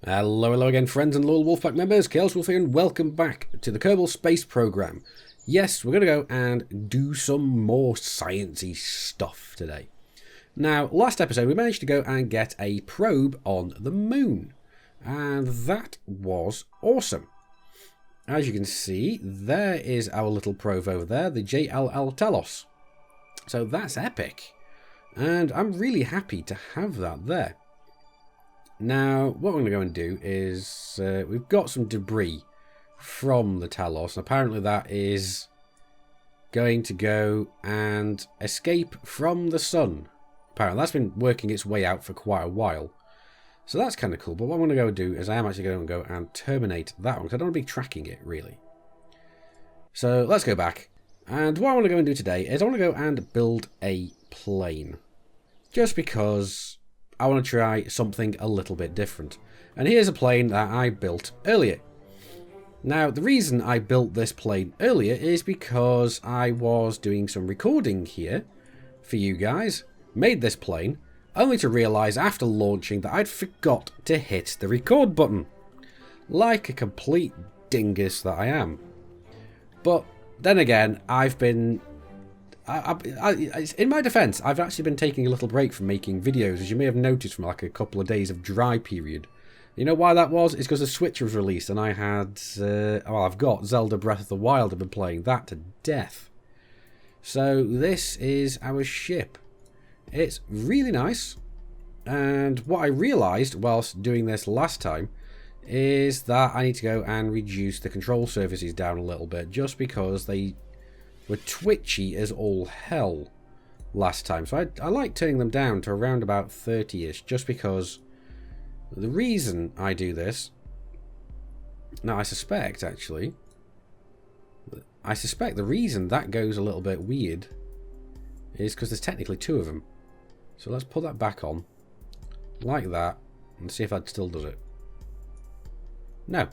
Hello again, friends and loyal Wolfpack members. Chaos Wolf here, and welcome back to the Kerbal Space Program. Yes, we're going to go and do some more sciencey stuff today. Now, last episode we managed to go and get a probe on the moon, and that was awesome. As you can see, there is our little probe over there, the JLL Telos. So that's epic, and I'm really happy to have that there. Now, what we're going to go and do is, we've got some debris from the Telos, and apparently that is going to go and escape from the sun. Apparently that's been working its way out for quite a while. So that's kind of cool, but what I'm going to go do is I am actually going to go and terminate that one, because I don't want to be tracking it, really. So let's go back, and what I want to go and do today is I want to go and build a plane. Just because I want to try something a little bit different. And here's a plane that I built earlier. Now, the reason I built this plane earlier is because I was doing some recording here for you guys, made this plane, only to realise after launching that I'd forgot to hit the record button. Like a complete dingus that I am. But then again, I've been... in my defence, I've actually been taking a little break from making videos, as you may have noticed from like a couple of days of dry period. You know why that was? It's because the Switch was released and I had, well, I've got Zelda Breath of the Wild. I've been playing that to death. So this is our ship. It's really nice. And what I realised whilst doing this last time is that I need to go and reduce the control surfaces down a little bit, just because they were twitchy as all hell last time. So I like turning them down to around about 30ish, just because the reason I do this, now I suspect the reason that goes a little bit weird is because there's technically two of them. So let's put that back on like that and see if that still does it. No,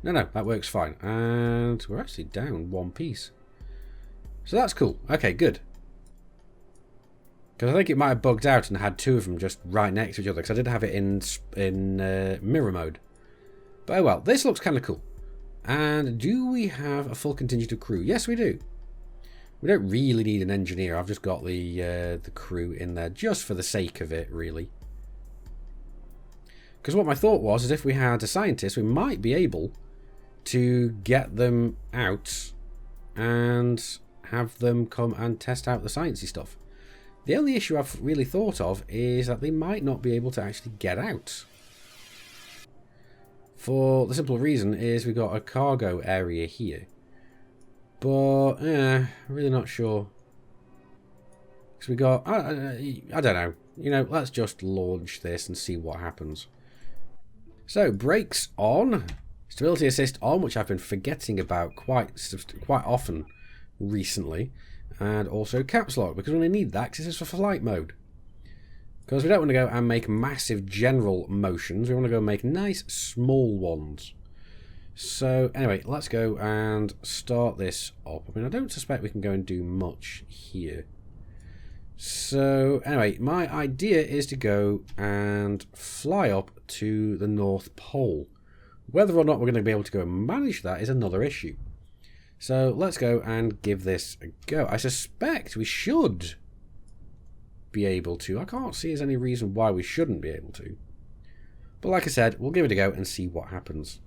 that works fine, and we're actually down one piece. So that's cool. Okay, good. Because I think it might have bugged out and had two of them just right next to each other, because I did have it in mirror mode. But oh well, this looks kind of cool. And do we have a full contingent of crew? Yes, we do. We don't really need an engineer. I've just got the crew in there just for the sake of it, really. Because what my thought was is if we had a scientist, we might be able to get them out and have them come and test out the sciencey stuff. The only issue I've really thought of is that they might not be able to actually get out. For the simple reason is we've got a cargo area here. But, really not sure. Because we got, I don't know. You know, let's just launch this and see what happens. So, brakes on. Stability assist on, which I've been forgetting about quite often recently. And also caps lock, because we only need that because this is for flight mode. Because we don't want to go and make massive general motions. We want to go and make nice small ones. So anyway, let's go and start this up. I mean, I don't suspect we can go and do much here. So anyway, my idea is to go and fly up to the North Pole. Whether or not we're going to be able to go and manage that is another issue. So let's go and give this a go. I suspect we should be able to. I can't see there's any reason why we shouldn't be able to. But like I said, we'll give it a go and see what happens.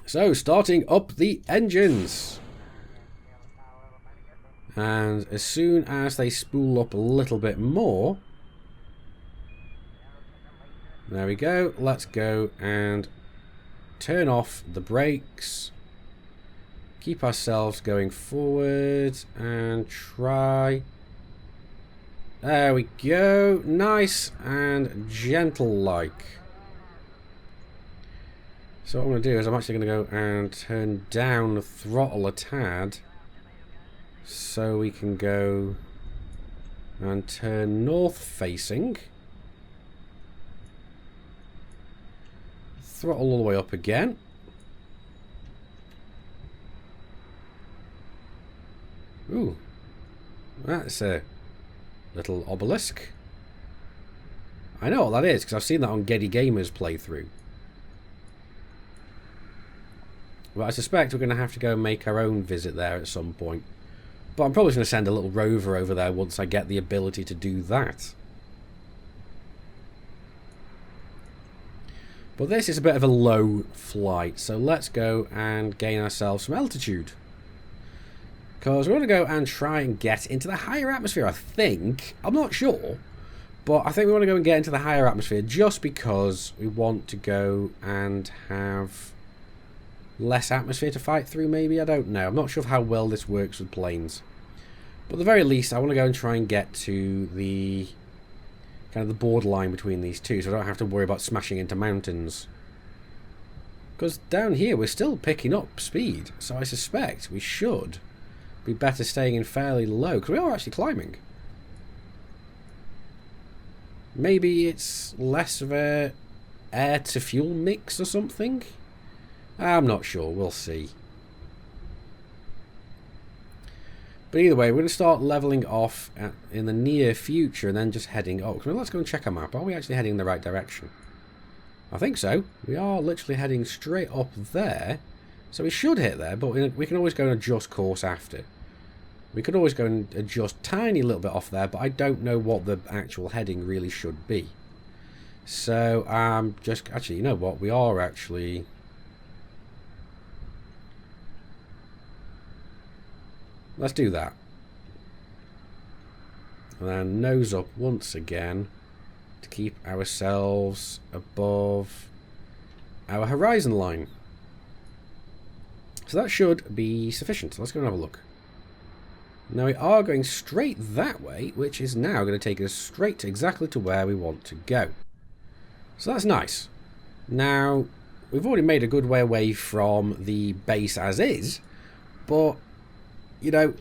So, starting up the engines. And as soon as they spool up a little bit more, there we go. Let's go and turn off the brakes. Keep ourselves going forward and try. There we go. Nice and gentle like. So what I'm going to do is I'm actually going to go and turn down the throttle a tad, so we can go and turn north facing. Throttle all the way up again. Ooh, that's a little obelisk. I know what that is because I've seen that on Geddy Gamer's playthrough. But I suspect we're going to have to go and make our own visit there at some point. But I'm probably going to send a little rover over there once I get the ability to do that. But this is a bit of a low flight, so let's go and gain ourselves some altitude. Because we want to go and try and get into the higher atmosphere, I think. I'm not sure. But I think we want to go and get into the higher atmosphere just because we want to go and have less atmosphere to fight through, maybe? I don't know. I'm not sure of how well this works with planes. But at the very least, I want to go and try and get to the kind of the borderline between these two, so I don't have to worry about smashing into mountains. Because down here, we're still picking up speed, so I suspect we should be better staying in fairly low, because we are actually climbing. Maybe it's less of a air-to-fuel mix or something? I'm not sure, we'll see. But either way, we're going to start leveling off in the near future and then just heading up. Let's go and check our map. Are we actually heading in the right direction? I think so. We are literally heading straight up there. So we should hit there, but we can always go and adjust course after. We could always go and adjust tiny little bit off there, but I don't know what the actual heading really should be. So, just... Actually, you know what? We are actually... Let's do that. And then nose up once again to keep ourselves above our horizon line. So that should be sufficient. Let's go and have a look. Now we are going straight that way, which is now going to take us straight to exactly to where we want to go. So that's nice. Now, we've already made a good way away from the base as is, but you know,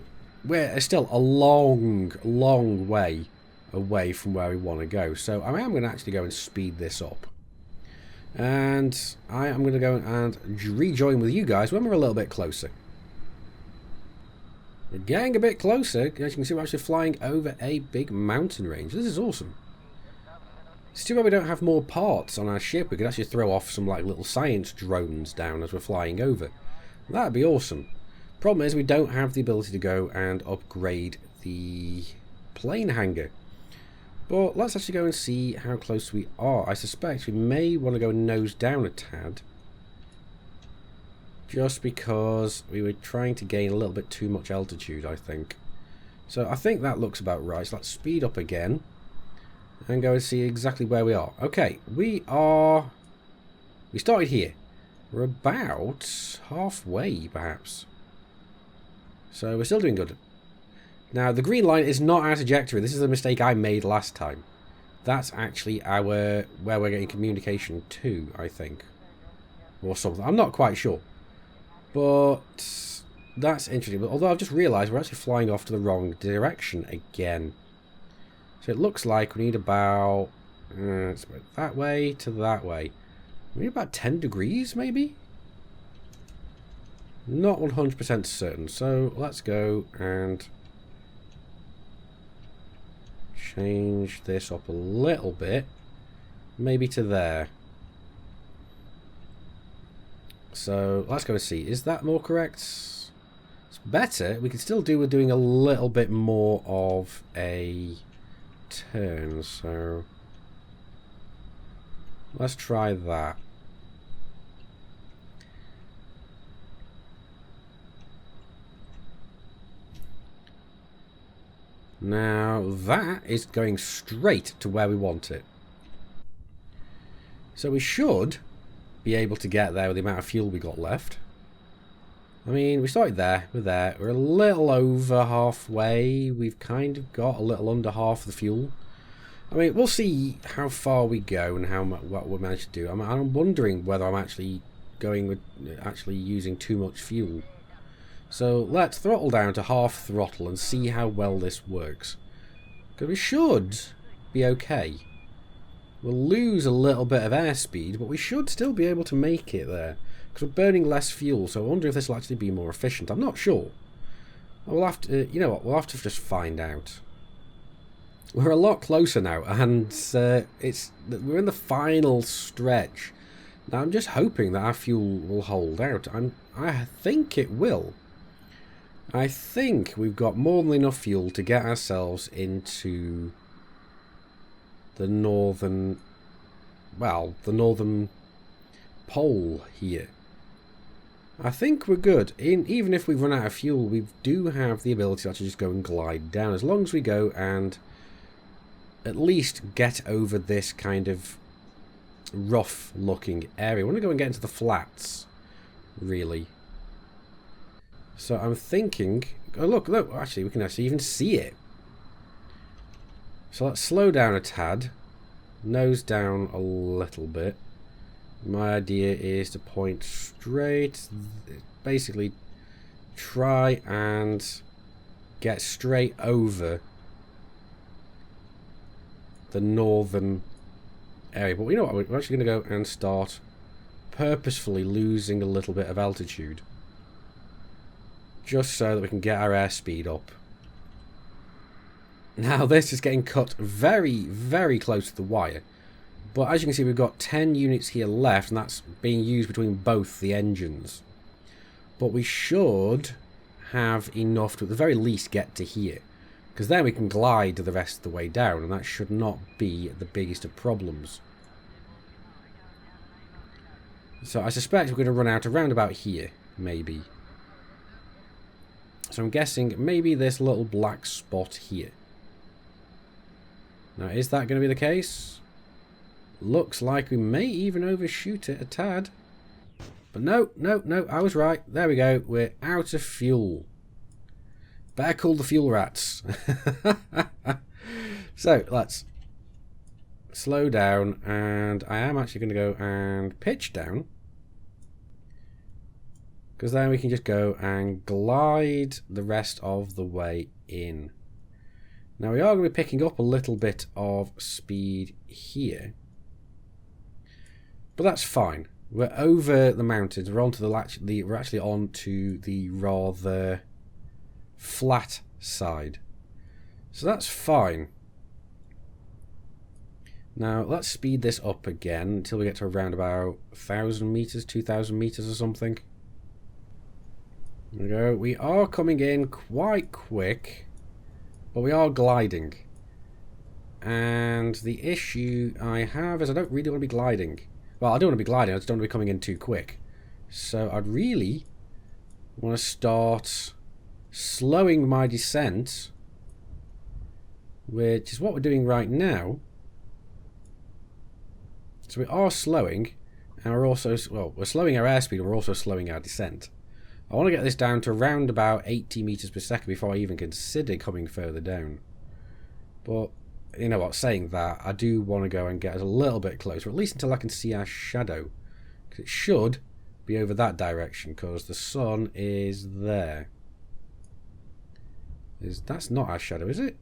we're still a long, long way away from where we want to go. So I am going to actually go and speed this up. And I am going to go and rejoin with you guys when we're a little bit closer. We're getting a bit closer. As you can see, we're actually flying over a big mountain range. This is awesome. It's too bad we don't have more parts on our ship. We could actually throw off some like little science drones down as we're flying over. That'd be awesome. Problem is we don't have the ability to go and upgrade the plane hangar. But let's actually go and see how close we are. I suspect we may want to go and nose down a tad. Just because we were trying to gain a little bit too much altitude, I think. So I think that looks about right. So let's speed up again and go and see exactly where we are. Okay, we started here. We're about halfway, perhaps. So we're still doing good. Now, the green line is not our trajectory. This is a mistake I made last time. That's actually where we're getting communication to, I think. Or something. I'm not quite sure. But that's interesting. But although I've just realised we're actually flying off to the wrong direction again. So it looks like we need about... it's about that way to that way. We need about 10 degrees, maybe? Not 100% certain, so let's go and change this up a little bit, maybe to there. So let's go and see, is that more correct? It's better. We can still do with doing a little bit more of a turn, so let's try that. Now that is going straight to where we want it. So we should be able to get there with the amount of fuel we got left. I mean, we started there, we're there, we're a little over halfway, we've kind of got a little under half the fuel. I mean, we'll see how far we go and what we manage to do. I'm wondering whether I'm actually going with using too much fuel. So let's throttle down to half throttle and see how well this works. Because we should be okay. We'll lose a little bit of airspeed, but we should still be able to make it there. Because we're burning less fuel, so I wonder if this will actually be more efficient. I'm not sure. We'll have to, you know what, we'll have to just find out. We're a lot closer now, and we're in the final stretch Now I'm just hoping that our fuel will hold out. I think it will. I think we've got more than enough fuel to get ourselves into the northern, well, the northern pole here. I think we're good. Even if we run out of fuel, we do have the ability to actually just go and glide down. As long as we go and at least get over this kind of rough looking area. I want to go and get into the flats, really. So I'm thinking, oh look, actually we can actually even see it. So let's slow down a tad, nose down a little bit. My idea is to point straight, basically try and get straight over the northern area. But you know what, we're actually going to go and start purposefully losing a little bit of altitude. Just so that we can get our airspeed up. Now this is getting cut very, very close to the wire. But as you can see, we've got 10 units here left, and that's being used between both the engines. But we should have enough to at the very least get to here. Because then we can glide the rest of the way down, and that should not be the biggest of problems. So I suspect we're going to run out around about here, maybe. So I'm guessing maybe this little black spot here. Now, is that going to be the case? Looks like we may even overshoot it a tad. But no, I was right. There we go. We're out of fuel. Better call the fuel rats. So, let's slow down. And I am actually going to go and pitch down. Because then we can just go and glide the rest of the way in. Now we are going to be picking up a little bit of speed here. But that's fine. We're over the mountains. We're onto we're actually onto the rather flat side. So that's fine. Now let's speed this up again until we get to around about 1,000 meters, 2,000 meters or something. There we go. We are coming in quite quick, but we are gliding. And the issue I have is I don't really want to be gliding. Well, I don't want to be gliding, I just don't want to be coming in too quick. So I'd really want to start slowing my descent, which is what we're doing right now. So we are slowing, and we're also, well, we're slowing our airspeed, and we're also slowing our descent. I want to get this down to around about 80 meters per second before I even consider coming further down. But, you know what, saying that, I do want to go and get us a little bit closer, at least until I can see our shadow. Because it should be over that direction, because the sun is there. That's not our shadow, is it?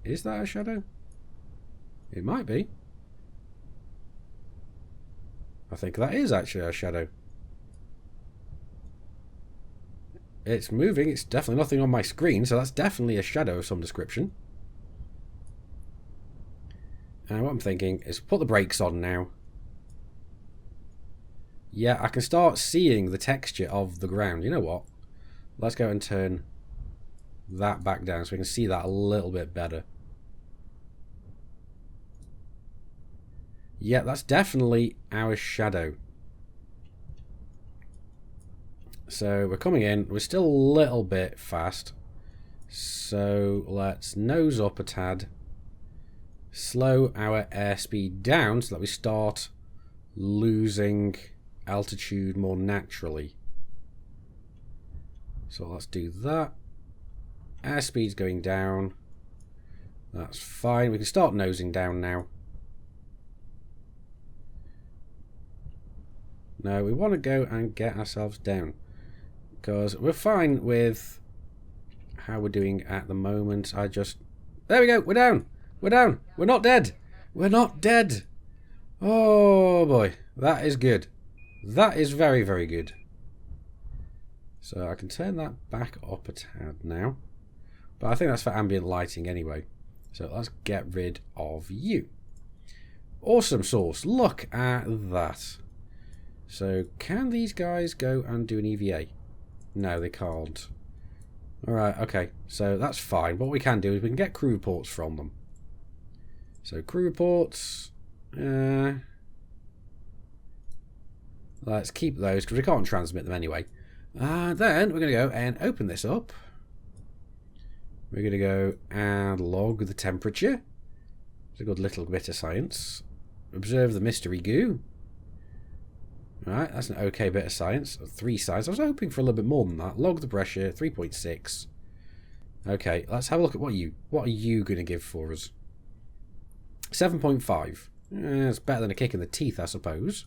Is that our shadow? It might be. I think that is actually our shadow. It's moving, it's definitely nothing on my screen, so that's definitely a shadow of some description. And what I'm thinking is put the brakes on now. Yeah, I can start seeing the texture of the ground. You know what? Let's go and turn that back down so we can see that a little bit better. Yeah, that's definitely our shadow. So we're coming in. We're still a little bit fast. So let's nose up a tad. Slow our airspeed down so that we start losing altitude more naturally. So let's do that. Airspeed's going down. That's fine. We can start nosing down now. No, we want to go and get ourselves down. Because we're fine with how we're doing at the moment. There we go, we're down. We're down. We're not dead. We're not dead. Oh boy, that is good. That is very, very good. So I can turn that back up a tad now. But I think that's for ambient lighting anyway. So let's get rid of you. Awesome sauce. Look at that. So can these guys go and do an EVA? No, they can't. Alright, okay. So that's fine. What we can do is we can get crew reports from them. So crew reports. Let's keep those because we can't transmit them anyway. Then we're going to go and open this up. We're going to go and log the temperature. It's a good little bit of science. Observe the mystery goo. Alright, that's an okay bit of science. 3 science. I was hoping for a little bit more than that. Log the pressure, 3.6. Okay, let's have a look at what are you going to give for us? 7.5. It's better than a kick in the teeth, I suppose.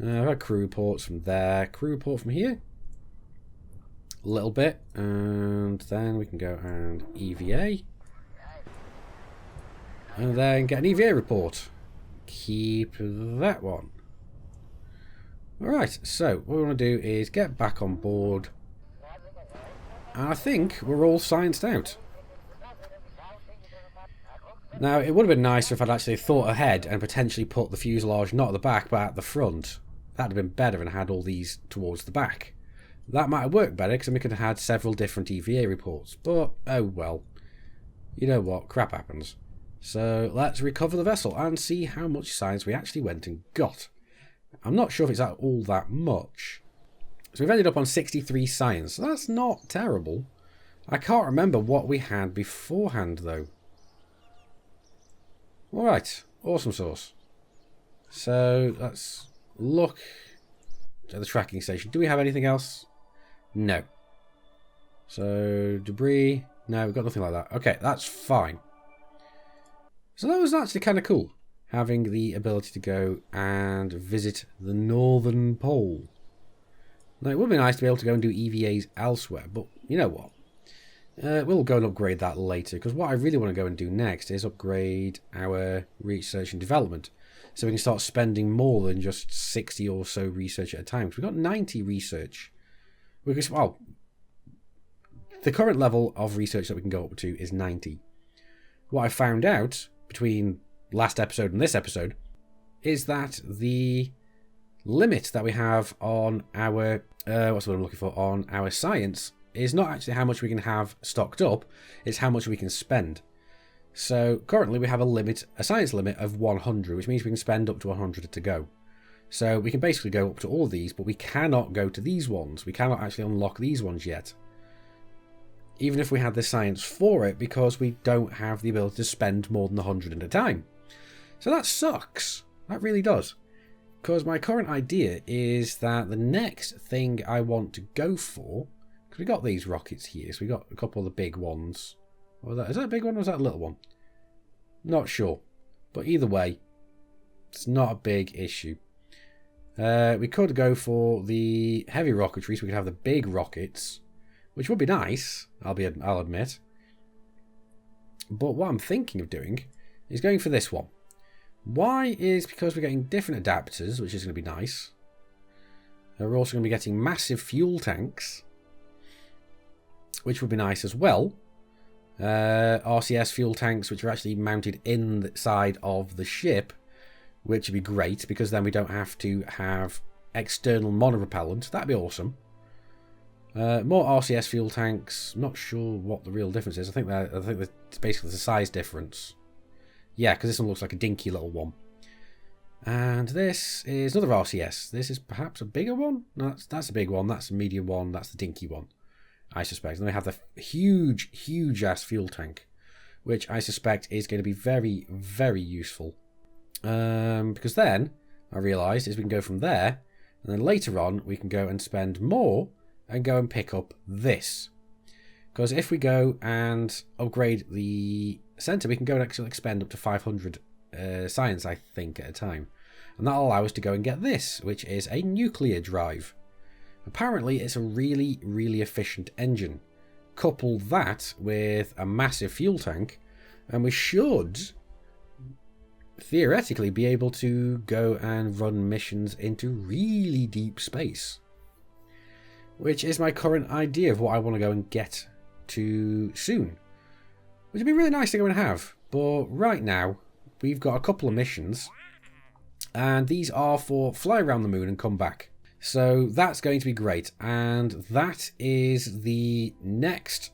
I've had crew reports from there. Crew report from here. A little bit. And then we can go and EVA. And then get an EVA report. Keep that one. Alright, so what we want to do is get back on board. And I think we're all scienced out. Now, it would have been nicer if I'd actually thought ahead and potentially put the fuselage not at the back but at the front. That would have been better and had all these towards the back. That might have worked better because then we could have had several different EVA reports. But, oh well. You know what? Crap happens. So, let's recover the vessel and see how much science we actually went and got. I'm not sure if it's all that much. So we've ended up on 63 science. So that's not terrible. I can't remember what we had beforehand, though. Alright, awesome sauce. So, let's look at the tracking station. Do we have anything else? No. So, debris. No, we've got nothing like that. Okay, that's fine. So that was actually kind of cool. Having the ability to go and visit the Northern Pole. Now, it would be nice to be able to go and do EVAs elsewhere, but you know what? We'll go and upgrade that later, because what I really want to go and do next is upgrade our research and development, so we can start spending more than just 60 or so research at a time. We've got 90 research. Well, the current level of research that we can go up to is 90. What I found out between last episode and this episode is that the limit that we have on our what's what I'm looking for on our science is not actually how much we can have stocked up, it's how much we can spend. So currently we have a science limit of 100, which means we can spend up to 100 to go. So we can basically go up to all of these, but we cannot go to these ones. We cannot actually unlock these ones yet. Even if we had the science for it, because we don't have the ability to spend more than 100 at a time. So that sucks. That really does. Because my current idea is that the next thing I want to go for, because we got these rockets here, so we got a couple of the big ones. Is that a big one or is that a little one? Not sure. But either way, it's not a big issue. We could go for the heavy rocketry, so we could have the big rockets, which would be nice, I'll admit. But what I'm thinking of doing is going for this one. Why is because we're getting different adapters, which is going to be nice. We're also going to be getting massive fuel tanks, which would be nice as well. RCS fuel tanks, which are actually mounted inside of the ship, which would be great because then we don't have to have external mono-propellant. That'd be awesome. More RCS fuel tanks. Not sure what the real difference is. I think it's basically the size difference. Yeah, because this one looks like a dinky little one. And this is another RCS. This is perhaps a bigger one? No, that's a big one. That's a medium one. That's the dinky one, I suspect. And then we have the huge, huge-ass fuel tank, which I suspect is going to be very, very useful. Because then, I realised, is we can go from there, and then later on, we can go and spend more and go and pick up this. Because if we go and upgrade the centre, we can go and actually expend up to 500 science, I think, at a time. And that'll allow us to go and get this, which is a nuclear drive. Apparently, it's a really, really efficient engine. Couple that with a massive fuel tank, and we should theoretically be able to go and run missions into really deep space. Which is my current idea of what I want to go and get to soon. Which would be really nice to go and have. But right now, we've got a couple of missions. And these are for fly around the moon and come back. So that's going to be great. And that is the next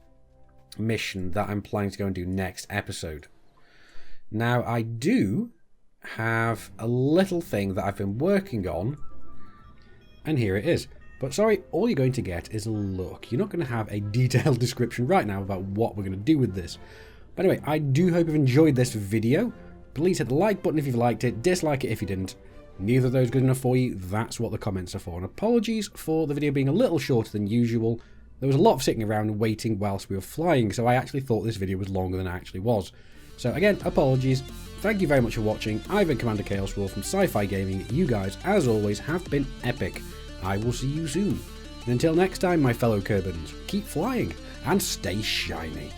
mission that I'm planning to go and do next episode. Now, I do have a little thing that I've been working on, and here it is. But sorry, all you're going to get is a look. You're not going to have a detailed description right now about what we're going to do with this. But anyway, I do hope you've enjoyed this video. Please hit the like button if you've liked it, dislike it if you didn't. Neither of those good enough for you, that's what the comments are for. And apologies for the video being a little shorter than usual. There was a lot of sitting around and waiting whilst we were flying, so I actually thought this video was longer than it actually was. So again, apologies. Thank you very much for watching. I've been Commander Chaos Wolf from Sci-Fi Gaming. You guys, as always, have been epic. I will see you soon. And until next time, my fellow Kerbans, keep flying and stay shiny.